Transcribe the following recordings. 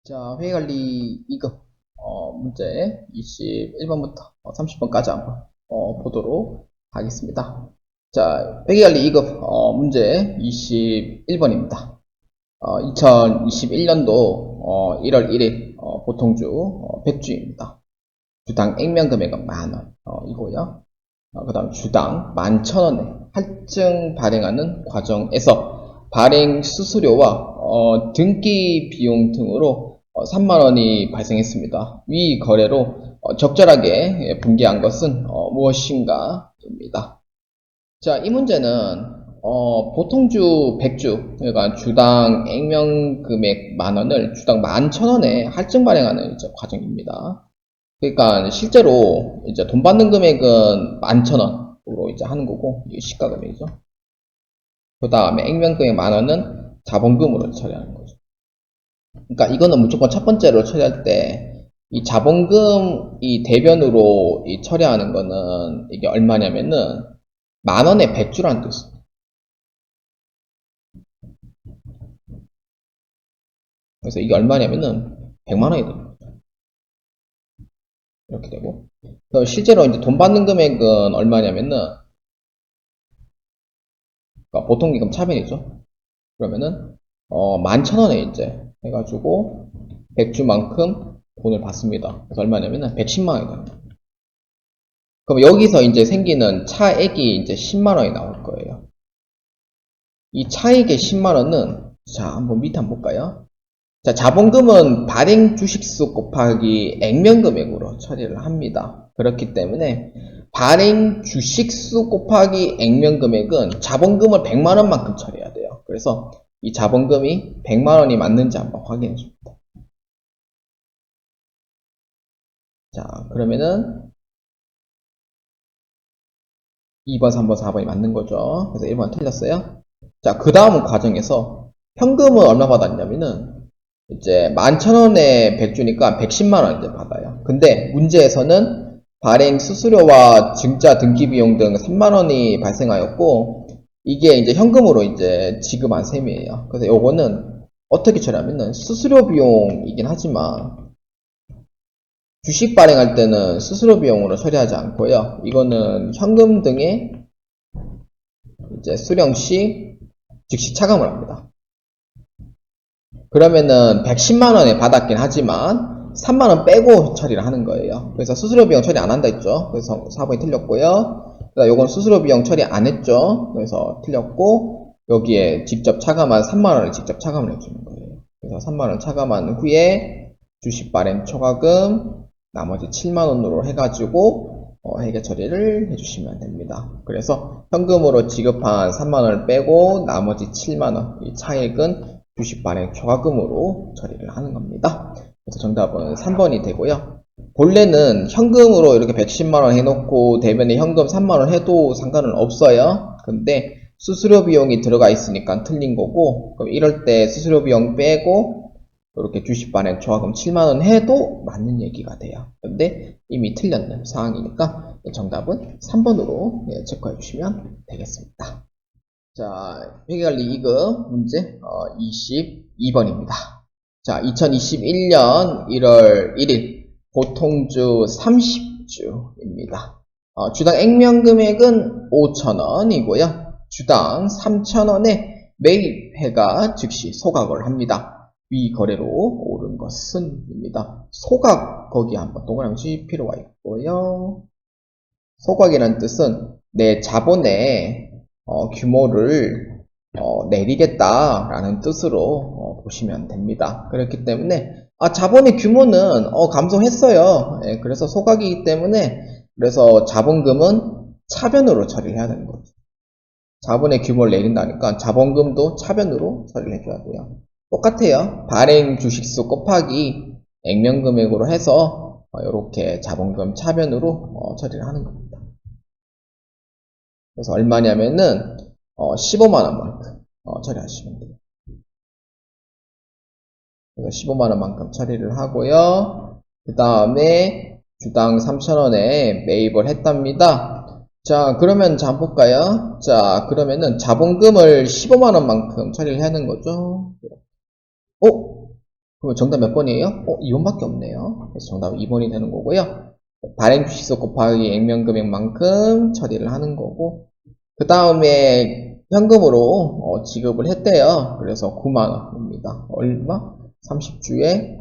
자, 회의관리 2급 문제 21번부터 30번까지 한번 보도록 하겠습니다. 자, 회의관리 2급 문제 21번입니다. 2021년도 1월 1일 보통주 100주입니다. 주당 액면 금액은 만원 이고요. 그 다음 주당 11,000원에 할증 발행하는 과정에서 발행 수수료와 등기 비용 등으로 3만원이 발생했습니다. 위 거래로 적절하게 분기한 것은 무엇인가? 입니다. 자, 이 문제는 보통주 100주, 그러니까 주당 액면 금액 만원을 주당 11,000원에 할증 발행하는 과정입니다. 그러니까 실제로 이제 돈 받는 금액은 11,000원으로 이제 하는 거고, 이게 시가 금액이죠. 그 다음에 액면 금액 만원은 자본금으로 처리하는 거죠. 그러니까 이거는 무조건 첫 번째로 처리할 때 이 자본금 이 대변으로 이 처리하는 거는 이게 얼마냐면은 만원에 100주라는 뜻이에요. 그래서 이게 얼마냐면은 100만원이 됩니다. 이렇게 되고. 실제로 이제 돈 받는 금액은 얼마냐면은 그러니까 보통 기금 차변이죠. 그러면은 11,000원에 이제 해가지고 100주만큼 돈을 받습니다. 그래서 얼마냐면은 110만원이 되는 거예요. 그럼 여기서 이제 생기는 차액이 이제 10만원이 나올 거예요. 이 차액의 10만원은 자, 한번 밑에 한번 볼까요? 자, 자본금은 발행 주식수 곱하기 액면 금액으로 처리를 합니다. 그렇기 때문에 발행 주식수 곱하기 액면 금액은 자본금을 100만원만큼 처리해야 돼요. 그래서 이 자본금이 100만원이 맞는지 한번 확인해 줍니다. 자, 그러면은 2번, 3번, 4번이 맞는 거죠. 그래서 1번 틀렸어요. 자, 그 다음 과정에서 현금은 얼마 받았냐면은 이제 11,000원에 100주니까 110만원 이제 받아요. 근데 문제에서는 발행 수수료와 증자 등기 비용 등 3만원이 발생하였고 이게 이제 현금으로 이제 지급한 셈이에요. 그래서 요거는 어떻게 처리하면은 수수료 비용이긴 하지만 주식 발행할 때는 수수료 비용으로 처리하지 않고요. 이거는 현금 등의 이제 수령 시 즉시 차감을 합니다. 그러면은 110만원에 받았긴 하지만 3만원 빼고 처리를 하는 거예요. 그래서 수수료 비용 처리 안 한다 했죠. 그래서 4번이 틀렸고요. 요건 수수료 비용 처리 안 했죠. 그래서 틀렸고 여기에 직접 차감한 3만원을 직접 차감을 해주는 거예요. 그래서 3만원 차감한 후에 주식 발행 초과금 나머지 7만원으로 해가지고 회계 처리를 해주시면 됩니다. 그래서 현금으로 지급한 3만원을 빼고 나머지 7만원 이 차액은 주식 발행 초과금으로 처리를 하는 겁니다. 그래서 정답은 3번이 되고요. 본래는 현금으로 이렇게 110만원 해놓고 대변에 현금 3만원 해도 상관은 없어요. 근데 수수료 비용이 들어가 있으니까 틀린 거고, 그럼 이럴 때 수수료 비용 빼고 이렇게 주식 발행 초과금 7만원 해도 맞는 얘기가 돼요. 근데 이미 틀렸는 상황이니까 정답은 3번으로 체크해 주시면 되겠습니다. 자, 회계관리 2급 문제 22번입니다. 자, 2021년 1월 1일 보통주 30주입니다. 주당 액면 금액은 5,000원이고요. 주당 3,000원에 매입회가 즉시 소각을 합니다. 위 거래로 오른 것은 입니다. 소각 거기 한번 동그라미 칠 필요가 있고요. 소각이라는 뜻은 내 자본의 규모를 내리겠다라는 뜻으로 보시면 됩니다. 그렇기 때문에 자본의 규모는 감소했어요. 예, 그래서 소각이기 때문에 그래서 자본금은 차변으로 처리를 해야 되는 거죠. 자본의 규모를 내린다니까 자본금도 차변으로 처리를 해줘야 돼요. 똑같아요. 발행 주식수 곱하기 액면 금액으로 해서 이렇게 자본금 차변으로 처리를 하는 겁니다. 그래서 얼마냐면은 15만원만큼 처리하시면 돼요. 그래서 15만원만큼 처리를 하고요. 그 다음에 주당 3,000원에 매입을 했답니다. 자, 그러면 한번 볼까요? 자, 그러면은 자본금을 15만원만큼 처리를 하는 거죠. 그러면 정답 몇 번이에요? 2번밖에 없네요. 그래서 정답은 2번이 되는 거고요. 발행 주식수 곱하기 액면금액만큼 처리를 하는 거고, 그 다음에 현금으로 지급을 했대요. 그래서 9만원입니다. 얼마? 30주에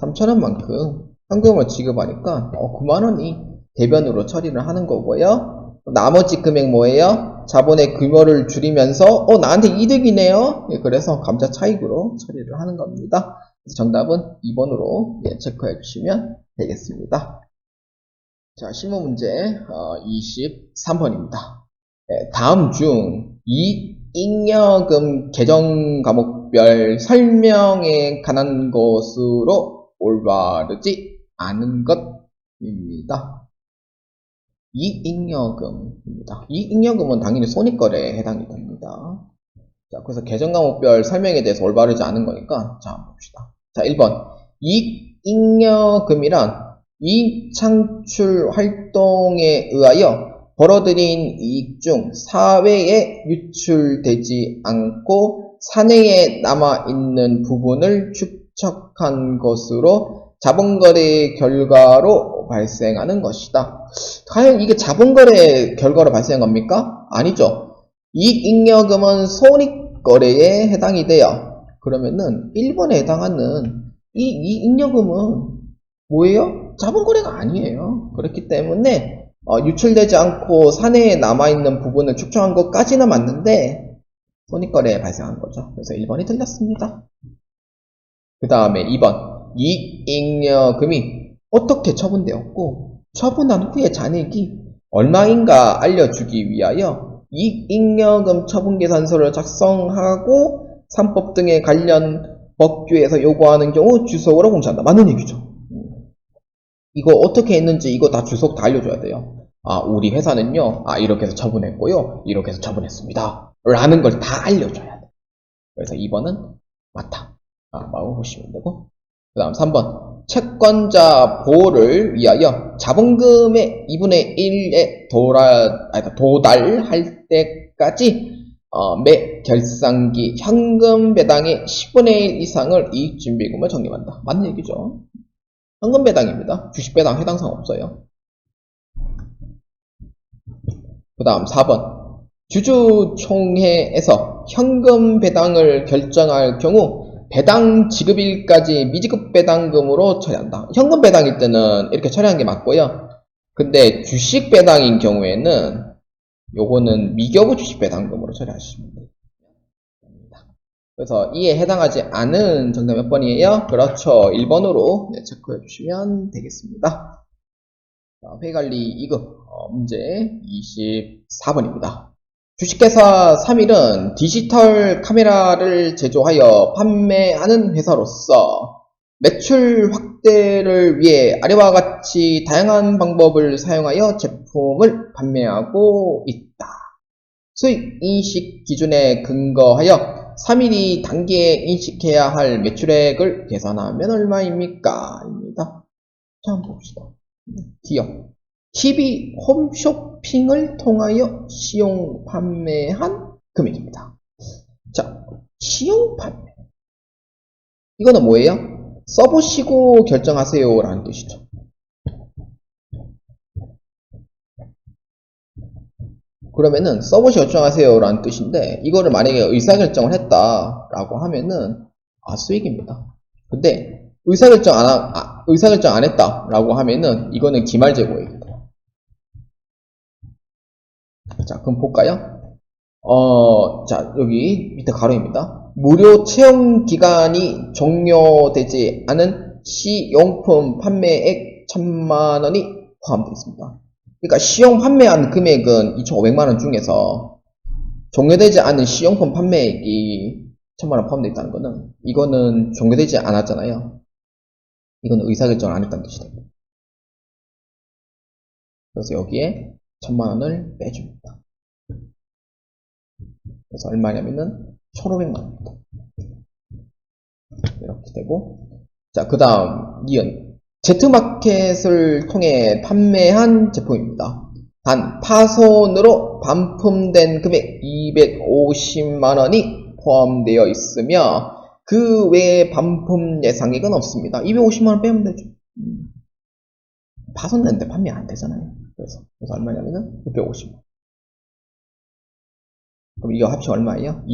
3,000원만큼 현금을 지급하니까 9만원이 대변으로 처리를 하는 거고요. 나머지 금액 뭐예요? 자본의 규모를 줄이면서 나한테 이득이네요. 그래서 감자 차익으로 처리를 하는 겁니다. 그래서 정답은 2번으로 체크해 주시면 되겠습니다. 자, 실무 문제 23번입니다. 다음 중 이익잉여금 계정 과목별 설명에 관한 것으로 올바르지 않은 것입니다. 이익잉여금입니다. 이익잉여금은 당연히 손익거래에 해당이 됩니다. 자, 그래서 계정 과목별 설명에 대해서 올바르지 않은 거니까 자, 한번 봅시다. 자, 1번 이익잉여금이란 이익 창출 활동에 의하여 벌어들인 이익 중 사회에 유출되지 않고 사내에 남아있는 부분을 축적한 것으로 자본거래 결과로 발생하는 것이다. 과연 이게 자본거래 결과로 발생한 겁니까? 아니죠. 이익잉여금은 손익거래에 해당이 돼요. 그러면은 1번에 해당하는 이 이익잉여금은 뭐예요? 자본거래가 아니에요. 그렇기 때문에 유출되지 않고 사내에 남아있는 부분을 축적한 것까지는 맞는데 손익거래에 발생한 거죠. 그래서 1번이 틀렸습니다. 그 다음에 2번 이익잉여금이 어떻게 처분되었고 처분한 후에 잔액이 얼마인가 알려주기 위하여 이익잉여금 처분계산서를 작성하고 3법 등의 관련 법규에서 요구하는 경우 주석으로 공시한다. 맞는 얘기죠. 이거 어떻게 했는지 이거 다 주석 다 알려줘야 돼요. 우리 회사는요, 이렇게 해서 처분했고요, 이렇게 해서 처분했습니다. 라는 걸 다 알려줘야 돼. 그래서 2번은 맞다. 라고 보시면 되고. 그 다음 3번. 채권자 보호를 위하여 자본금의 2분의 1에 도달할 때까지 매 결산기 현금 배당의 10분의 1 이상을 이익준비금을 적립한다. 맞는 얘기죠. 현금 배당입니다. 주식 배당 해당사항 없어요. 그 다음 4번. 주주총회에서 현금 배당을 결정할 경우 배당 지급일까지 미지급 배당금으로 처리한다. 현금 배당일 때는 이렇게 처리하는 게 맞고요. 근데 주식 배당인 경우에는 요거는 미겨부 주식 배당금으로 처리하시면 됩니다. 그래서 이에 해당하지 않은 정답 몇 번이에요? 그렇죠. 1번으로 체크해 주시면 되겠습니다. 회의관리 2급 문제 24번입니다. 주식회사 3일은 디지털 카메라를 제조하여 판매하는 회사로서 매출 확대를 위해 아래와 같이 다양한 방법을 사용하여 제품을 판매하고 있다. 수익인식 기준에 근거하여 3일이 단기에 인식해야 할 매출액을 계산하면 얼마입니까? 입니다. 자, 한번 봅시다. 기업. TV 홈쇼핑을 통하여 시용 판매한 금액입니다. 자, 시용 판매. 이거는 뭐예요? 써보시고 결정하세요 라는 뜻이죠. 그러면은 써보시고 결정하세요 라는 뜻인데 이거를 만약에 의사결정을 했다 라고 하면은 수익입니다. 근데 의사결정 안 했다 라고 하면은 이거는 기말재고예요. 자, 그럼 볼까요? 자, 여기 밑에 가로입니다. 무료 체험 기간이 종료되지 않은 시용품 판매액 1,000만원이 포함되어 있습니다. 그러니까 시용 판매한 금액은 2,500만원 중에서 종료되지 않은 시용품 판매액이 1,000만원 포함되어 있다는 거는 이거는 종료되지 않았잖아요. 이거는 의사결정을 안 했다는 뜻이 됩니다. 그래서 여기에 1,000만원을 빼줍니다. 그래서 얼마냐면은 1,500만원입니다. 이렇게 되고, 자, 그 다음 니은 Z마켓을 통해 판매한 제품입니다. 단 파손으로 반품된 금액 250만원이 포함되어 있으며 그 외에 반품 예상액은 없습니다. 250만원 빼면 되죠. 파손됐는데 판매 안 되잖아요. 그래서 얼마냐면은 650만원. 그럼 이거 합치 얼마예요?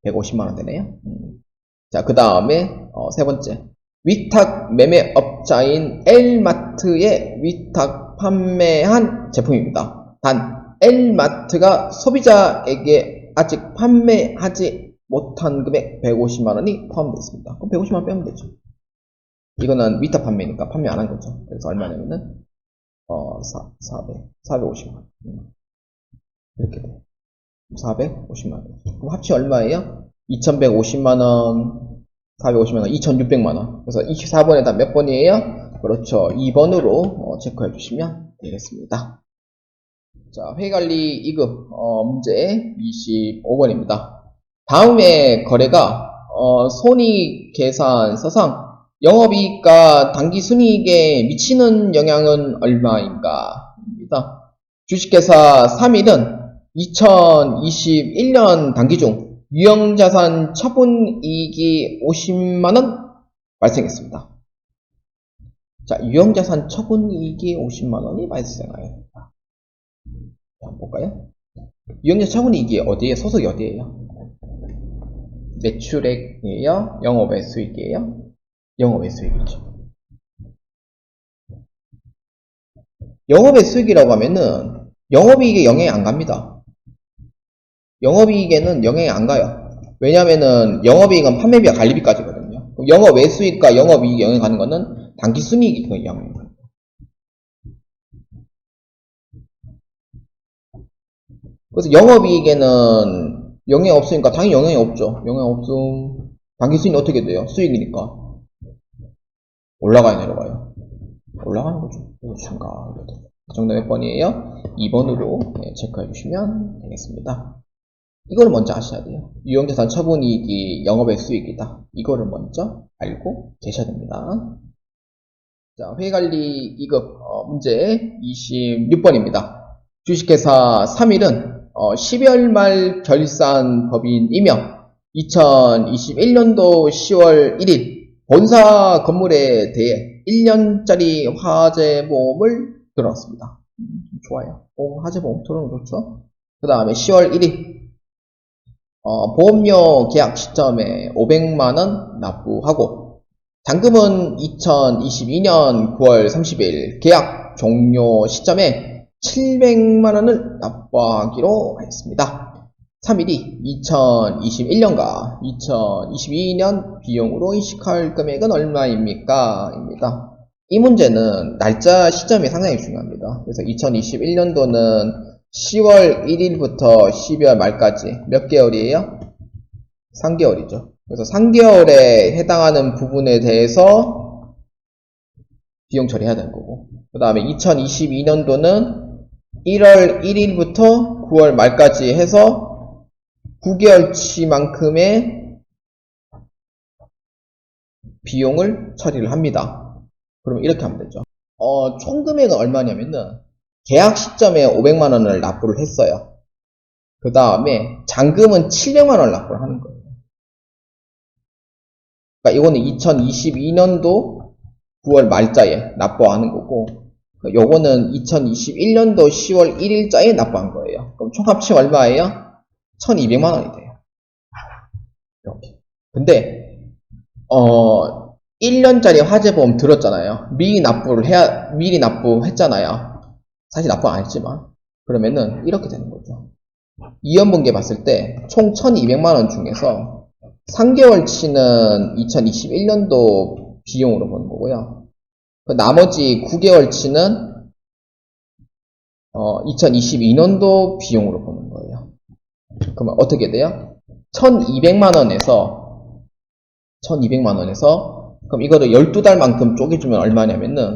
2150만원 되네요. 자, 그 다음에 세 번째, 위탁 매매업자인 L마트에 위탁 판매한 제품입니다. 단 L마트가 소비자에게 아직 판매하지 못한 금액 150만원이 포함되어 있습니다. 그럼 150만원 빼면 되죠. 이거는 위탁 판매니까 판매 안 한 거죠. 그래서 얼마냐면은 450만원. 이렇게 돼요. 450만원. 그럼 합치 얼마예요? 2150만원, 450만원, 2600만원. 그래서 24번에다 몇 번이에요? 그렇죠. 2번으로 체크해 주시면 되겠습니다. 자, 회관리 2급 문제 25번입니다. 다음의 거래가 손익계산서상 영업이익과 당기순이익에 미치는 영향은 얼마인가? 입니다. 주식회사 3일은 2021년 단기 중 유형자산 처분이익이 50만원 발생했습니다. 자, 유형자산 처분이익이 50만원이 발생해요. 한번 볼까요? 유형자산 처분이익이 어디에 소속이 어디에요? 매출액이에요? 영업외 수익이에요? 영업외 수익이죠. 영업외 수익이라고 하면은 영업이익에 영향이 안 갑니다. 영업이익에는 영향이 안 가요. 왜냐면은 영업이익은 판매비와 관리비까지거든요. 영업외 수익과 영업이익에 영향이 가는 거는 당기순이익이 영향이 가요. 그래서 영업이익에는 영향이 없으니까 당연히 영향이 없죠. 영향 없음. 당기순이익 어떻게 돼요? 수익이니까 올라가요, 내려가요? 올라가는 거죠. 참가. 정답 몇 번이에요? 2번으로 체크해 주시면 되겠습니다. 이거를 먼저 아셔야 돼요. 유형자산 처분이익이 영업의 수익이다. 이거를 먼저 알고 계셔야 됩니다. 자, 회관리 2급 문제 26번입니다. 주식회사 3일은 12월 말 결산 법인이며 2021년도 10월 1일 본사 건물에 대해 1년짜리 화재보험을 들어놨습니다. 좋아요. 화재보험 들어놓으면 좋죠. 그 다음에 10월 1일 보험료 계약 시점에 500만원 납부하고 잔금은 2022년 9월 30일 계약 종료 시점에 700만원을 납부하기로 했습니다. 3일이 2021년과 2022년 비용으로 인식할 금액은 얼마입니까? 입니다. 이 문제는 날짜 시점이 상당히 중요합니다. 그래서 2021년도는 10월 1일부터 12월 말까지 몇 개월이에요? 3개월이죠. 그래서 3개월에 해당하는 부분에 대해서 비용 처리해야 되는 거고, 그 다음에 2022년도는 1월 1일부터 9월 말까지 해서 9개월치만큼의 비용을 처리를 합니다. 그러면 이렇게 하면 되죠. 총 금액은 얼마냐면은 계약 시점에 500만원을 납부를 했어요. 그 다음에 잔금은 700만원을 납부를 하는 거예요. 그러니까 이거는 2022년도 9월 말자에 납부하는 거고, 요거는 2021년도 10월 1일자에 납부한 거예요. 그럼 총 합치면 얼마예요? 1200만원이 돼요. 이렇게. 근데 1년짜리 화재보험 들었잖아요. 미리 납부했잖아요. 사실 납부 안 했지만. 그러면은 이렇게 되는 거죠. 이연분계 봤을 때 총 1200만원 중에서 3개월치는 2021년도 비용으로 보는 거고요. 그 나머지 9개월치는 2022년도 비용으로 보는 거예요. 그러면 어떻게 돼요? 1200만원에서 그럼 이거를 12달만큼 쪼개주면 얼마냐면은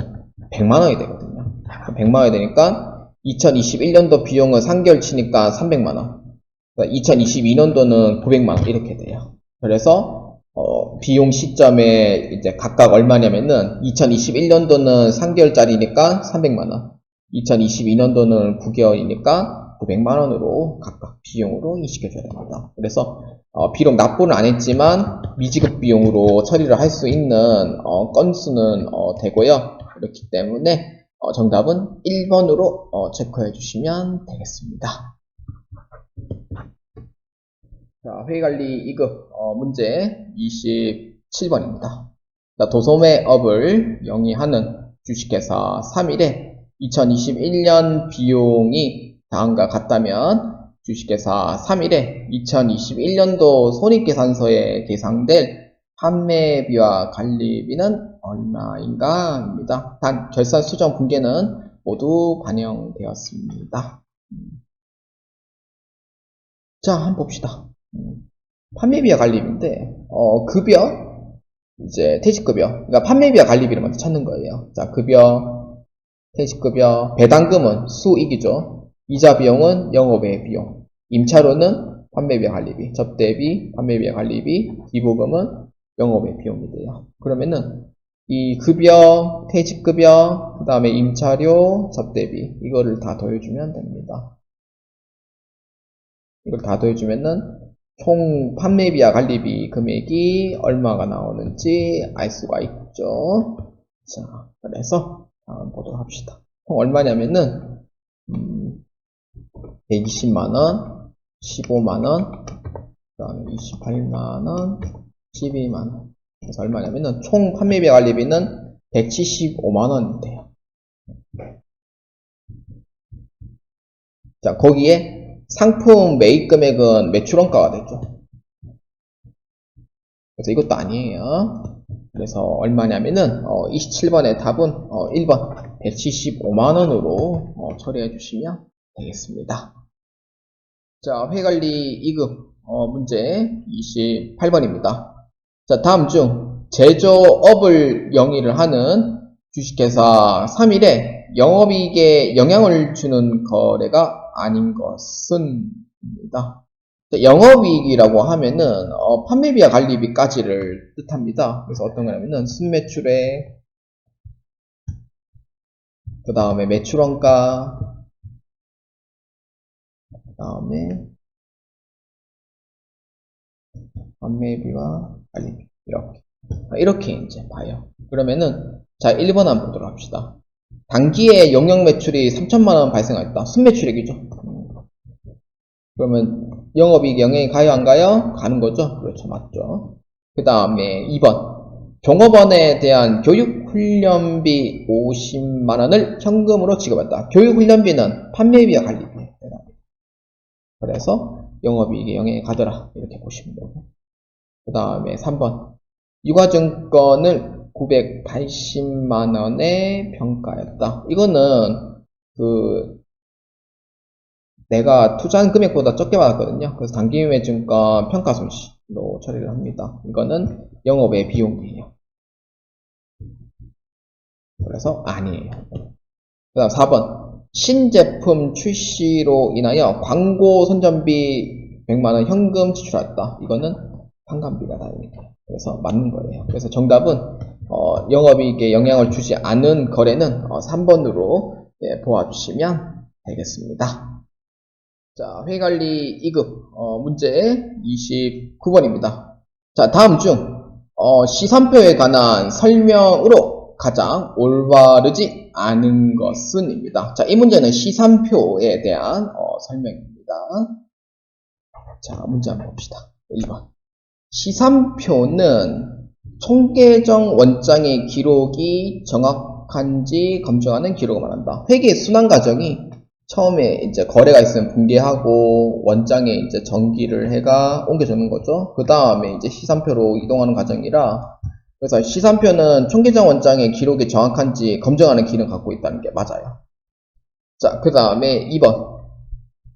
100만원이 되거든요. 100만원이 되니까 2021년도 비용은 3개월 치니까 300만원, 2022년도는 900만원 이렇게 돼요. 그래서 비용 시점에 이제 각각 얼마냐면은 2021년도는 3개월짜리니까 300만원, 2022년도는 9개월이니까 900만원으로 각각 비용으로 인식해줘야 됩니다. 그래서 비록 납부는 안 했지만 미지급 비용으로 처리를 할 수 있는 건수는 되고요. 그렇기 때문에 정답은 1번으로 체크해 주시면 되겠습니다. 자, 회의관리 2급 문제 27번입니다. 도소매업을 영위하는 주식회사 3일에 2021년 비용이 다음과 같다면 주식회사 3일에 2021년도 손익계산서에 계상될 판매비와 관리비는 얼마인가? 입니다. 단 결산 수정 분계는 모두 반영되었습니다. 자, 한번 봅시다. 판매비와 관리비인데 급여 이제 퇴직급여, 그러니까 판매비와 관리비를 먼저 찾는 거예요. 자, 급여, 퇴직급여, 배당금은 수익이죠. 이자 비용은 영업외 비용, 임차료는 판매비와 관리비, 접대비, 판매비와 관리비, 기부금은 영업외 비용이 돼요. 그러면은 이 급여, 퇴직급여, 그 다음에 임차료, 접대비 이거를 다 더해주면 됩니다. 이걸 다 더해주면은 총 판매비와 관리비 금액이 얼마가 나오는지 알 수가 있죠. 자, 그래서 다음 보도록 합시다. 총 얼마냐면은 120만원, 15만원, 그 다음에 28만원, 12만원. 그래서 얼마냐면은 총 판매비와 관리비는 175만원인데요. 자, 거기에 상품 매입 금액은 매출원가가 되죠. 그래서 이것도 아니에요. 그래서 얼마냐면은 27번의 답은 1번 175만원으로 처리해 주시면 되겠습니다. 자, 회관리 2급 문제 28번입니다. 자, 다음 중 제조업을 영위를 하는 주식회사 3일에 영업이익에 영향을 주는 거래가 아닌 것은 입니다. 영업이익이라고 하면은 판매비와 관리비까지를 뜻합니다. 그래서 어떤 거냐면은 순매출액, 그 다음에 매출원가, 그 다음에 판매비와 관리비 이렇게 이제 봐요. 그러면은 자, 1번 한번 보도록 합시다. 단기에 영역 매출이 3천만원 발생했다. 순매출액이죠. 그러면 영업이익 영향이 가요 안 가요? 가는 거죠. 그렇죠. 맞죠. 그 다음에 2번 종업원에 대한 교육훈련비 50만원을 현금으로 지급했다. 교육훈련비는 판매비와 관리비에 해당합니다. 그래서 영업이익에 영향이 가더라 이렇게 보시면 되고, 그 다음에 3번 유가증권을 980만원에 평가했다. 이거는 내가 투자한 금액보다 적게 받았거든요. 그래서 단기매매증권 평가손실로 처리를 합니다. 이거는 영업의 비용이에요. 그래서 아니에요. 그 다음 4번 신제품 출시로 인하여 광고 선전비 100만원 현금 지출했다. 이거는 판관비가 다릅니다. 그래서 맞는 거예요. 그래서 정답은 영업이익에 영향을 주지 않은 거래는 3번으로 보아주시면 되겠습니다. 자, 회의관리 2급 문제 29번입니다. 자, 다음 중 시산표에 관한 설명으로 가장 올바르지 않은 것은 입니다. 자, 이 문제는 시산표에 대한 설명입니다. 자, 문제 한번 봅시다. 1번 시산표는 총계정 원장의 기록이 정확한지 검증하는 기록을 말한다. 회계 순환 과정이 처음에 이제 거래가 있으면 붕괴하고 원장에 이제 정기를 해가 옮겨주는 거죠. 그 다음에 이제 시산표로 이동하는 과정이라, 그래서 시산표는 총계정 원장의 기록이 정확한지 검증하는 기능을 갖고 있다는 게 맞아요. 자, 그 다음에 2번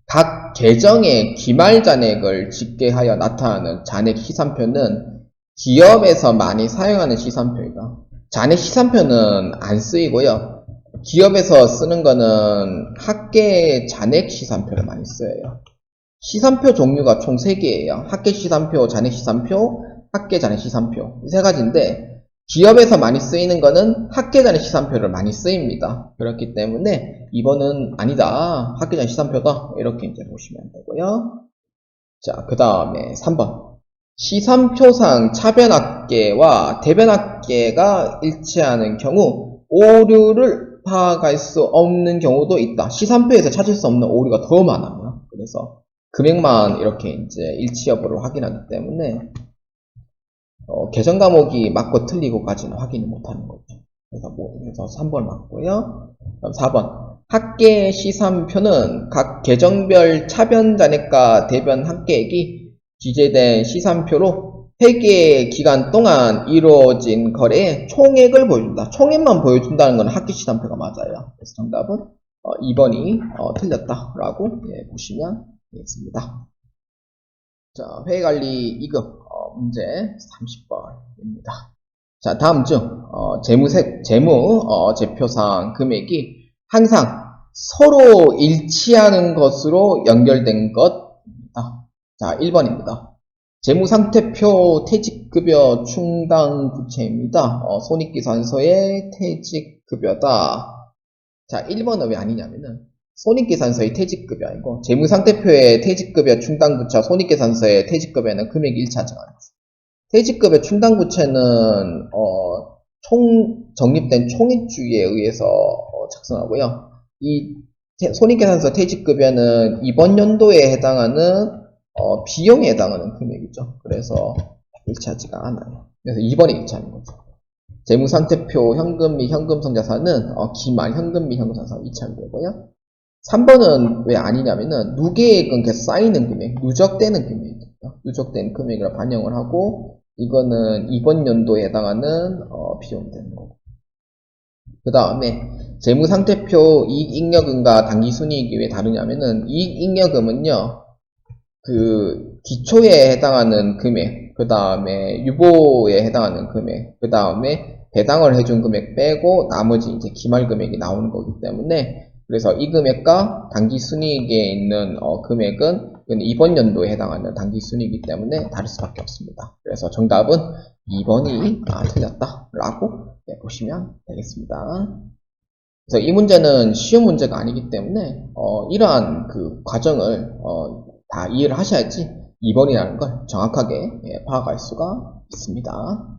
각 계정의 기말 잔액을 집계하여 나타나는 잔액 시산표는 기업에서 많이 사용하는 시산표이다. 잔액 시산표는 안 쓰이고요. 기업에서 쓰는 거는 합계 잔액 시산표를 많이 써요. 시산표 종류가 총 3개예요. 합계 시산표, 잔액 시산표, 합계 잔액 시산표 이 3가지인데 기업에서 많이 쓰이는 거는 학계전의 시산표를 많이 쓰입니다. 그렇기 때문에 2번은 아니다. 학계전 시산표다. 이렇게 이제 보시면 되고요. 자, 그 다음에 3번. 시산표상 차변학계와 대변학계가 일치하는 경우 오류를 파악할 수 없는 경우도 있다. 시산표에서 찾을 수 없는 오류가 더 많아요. 그래서 금액만 이렇게 이제 일치 여부를 확인하기 때문에 개정 과목이 맞고 틀리고까지는 확인을 못하는 거죠. 그래서 3번 맞고요. 그다음 4번. 학계 시산표는 각 계정별 차변 잔액과 대변 학계액이 기재된 시산표로 회계 기간 동안 이루어진 거래의 총액을 보여준다. 총액만 보여준다는 건 학계 시산표가 맞아요. 그래서 정답은 2번이 틀렸다라고 보시면 되겠습니다. 자, 회계관리 2급 문제 30번입니다. 자, 다음 중 재무제표상 금액이 항상 서로 일치하는 것으로 연결된 것입니다. 자, 1번입니다. 재무상태표 퇴직급여 충당 부채입니다. 손익계산서의 퇴직급여다. 자, 1번은 왜 아니냐면은 손익계산서의 퇴직급여 아니고 재무상태표의 퇴직급여 충당부채 손익계산서의 퇴직급여는 금액이 일치하지가 않아요. 퇴직급여 충당부채는 정립된 총액주의에 의해서 작성하고요. 이 손익계산서 퇴직급여는 이번 연도에 해당하는 비용에 해당하는 금액이죠. 그래서 일치하지가 않아요. 그래서 2번에 일치하는 거죠. 재무상태표 현금 및 현금성자산은 기말 현금 및 현금성자산 일치하면 되고요. 3번은 왜 아니냐면은 누계액은 계속 쌓이는 금액, 누적되는 금액이죠. 누적된 금액을 반영을 하고 이거는 이번 연도에 해당하는 비용이 되는 거고. 그 다음에 재무상태표 이익잉여금과 당기순이익이 왜 다르냐면은 이익잉여금은요 그 기초에 해당하는 금액, 그 다음에 유보에 해당하는 금액, 그 다음에 배당을 해준 금액 빼고 나머지 이제 기말 금액이 나오는 거기 때문에 그래서 이 금액과 당기순이익에 있는 금액은 이번 연도에 해당하는 당기순이익이기 때문에 다를 수밖에 없습니다. 그래서 정답은 2번이 틀렸다라고 보시면 되겠습니다. 그래서 이 문제는 쉬운 문제가 아니기 때문에 이러한 그 과정을 다 이해를 하셔야지 2번이라는 걸 정확하게 파악할 수가 있습니다.